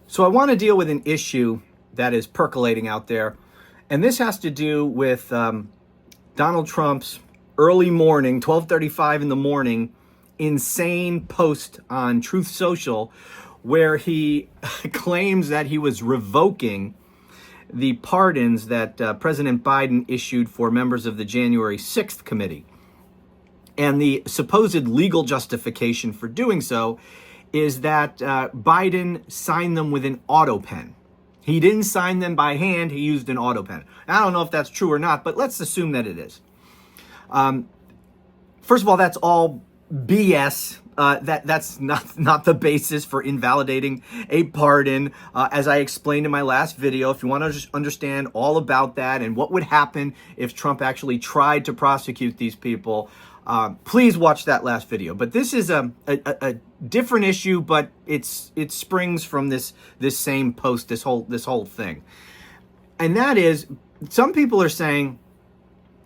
So I want to deal with an issue that is percolating out there. And this has to do with Donald Trump's early morning, 12:35 in the morning, insane post on Truth Social, where he claims that he was revoking the pardons that President Biden issued for members of the January 6th committee. And the supposed legal justification for doing so is that Biden signed them with an auto pen. He didn't sign them by hand, he used an auto pen. I don't know if that's true or not, but let's assume that it is. First of all, that's all BS. That's not the basis for invalidating a pardon. As I explained in my last video, if you want to understand all about that and what would happen if Trump actually tried to prosecute these people, please watch that last video. But this is a different issue, but it springs from this same post, this whole thing. And that is, some people are saying,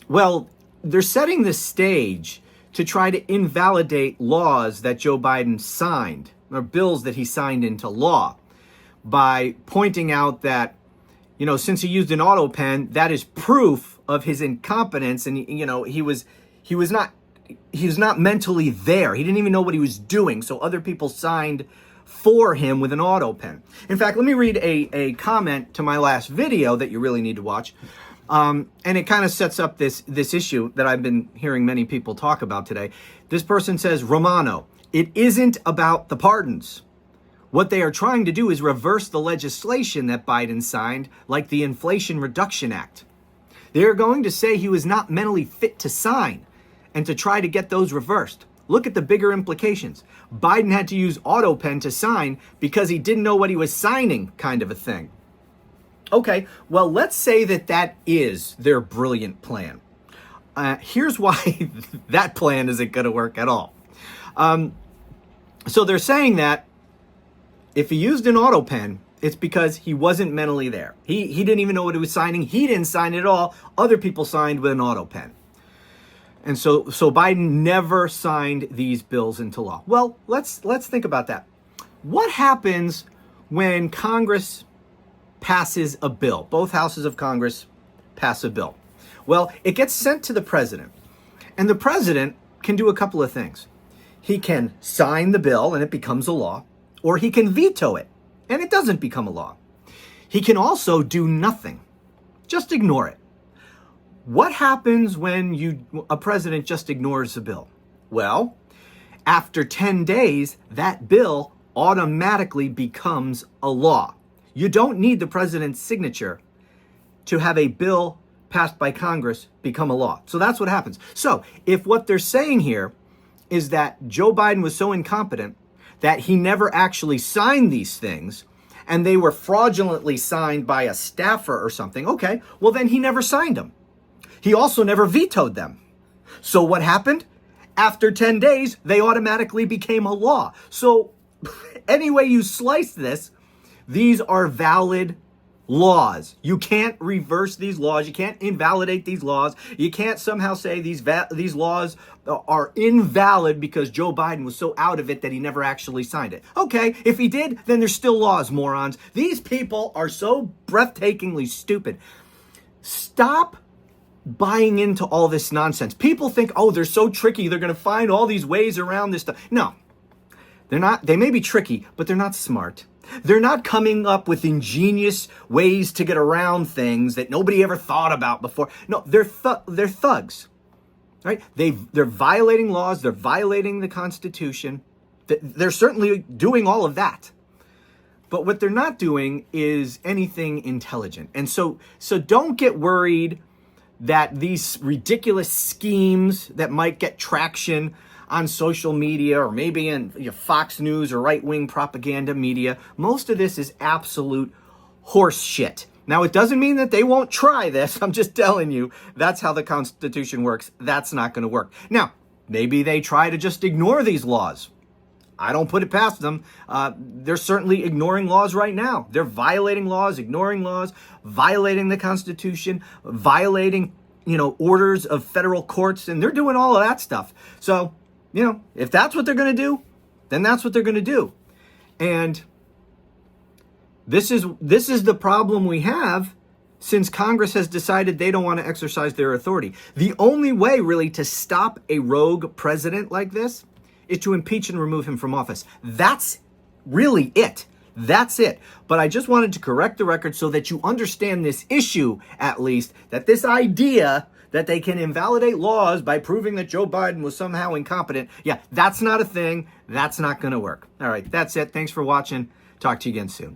well, they're setting the stage to try to invalidate laws that Joe Biden signed, or bills that he signed into law, by pointing out that, since he used an auto pen, that is proof of his incompetence, and he was not mentally there. He didn't even know what he was doing, so other people signed for him with an auto pen. In fact, let me read a comment to my last video that you really need to watch. And it kind of sets up this issue that I've been hearing many people talk about today. This person says, Romano, it isn't about the pardons. What they are trying to do is reverse the legislation that Biden signed, like the Inflation Reduction Act. They are going to say he was not mentally fit to sign and to try to get those reversed. Look at the bigger implications. Biden had to use auto pen to sign because he didn't know what he was signing, kind of a thing. Okay, well, let's say that is their brilliant plan. Here's why that plan isn't going to work at all. So they're saying that if he used an auto pen, it's because he wasn't mentally there. He didn't even know what he was signing. He didn't sign it at all. Other people signed with an auto pen. And so Biden never signed these bills into law. Well, let's think about that. What happens when Congress passes a bill? Both houses of Congress pass a bill. Well, it gets sent to the president. And the president can do a couple of things. He can sign the bill and it becomes a law, or he can veto it and it doesn't become a law. He can also do nothing. Just ignore it. What happens when a president just ignores a bill? Well, after 10 days, that bill automatically becomes a law. You don't need the president's signature to have a bill passed by Congress become a law. So that's what happens. So if what they're saying here is that Joe Biden was so incompetent that he never actually signed these things and they were fraudulently signed by a staffer or something, okay, well then he never signed them. He also never vetoed them. So what happened? After 10 days, they automatically became a law. So any way you slice this, these are valid laws. You can't reverse these laws. You can't invalidate these laws. You can't somehow say these laws are invalid because Joe Biden was so out of it that he never actually signed it. Okay, if he did, then there's still laws, morons. These people are so breathtakingly stupid. Stop buying into all this nonsense. People think, oh, they're so tricky. They're going to find all these ways around this stuff. No, they're not. They may be tricky, but they're not smart. They're not coming up with ingenious ways to get around things that nobody ever thought about before. No, they're thugs, right? They're violating laws. They're violating the Constitution. They're certainly doing all of that. But what they're not doing is anything intelligent. And so don't get worried that these ridiculous schemes that might get traction on social media or maybe in Fox News or right-wing propaganda media, most of this is absolute horse shit. Now, it doesn't mean that they won't try this. I'm just telling you, that's how the Constitution works. That's not going to work. Now, maybe they try to just ignore these laws. I don't put it past them. They're certainly ignoring laws right now. They're violating laws, ignoring laws, violating the Constitution, violating, orders of federal courts, and they're doing all of that stuff. So, if that's what they're going to do, then that's what they're going to do. And This is the problem we have since Congress has decided they don't want to exercise their authority. The only way really to stop a rogue president like this is to impeach and remove him from office. That's really it. That's it. But I just wanted to correct the record so that you understand this issue, at least, that this idea that they can invalidate laws by proving that Joe Biden was somehow incompetent, yeah, that's not a thing. That's not going to work. All right, that's it. Thanks for watching. Talk to you again soon.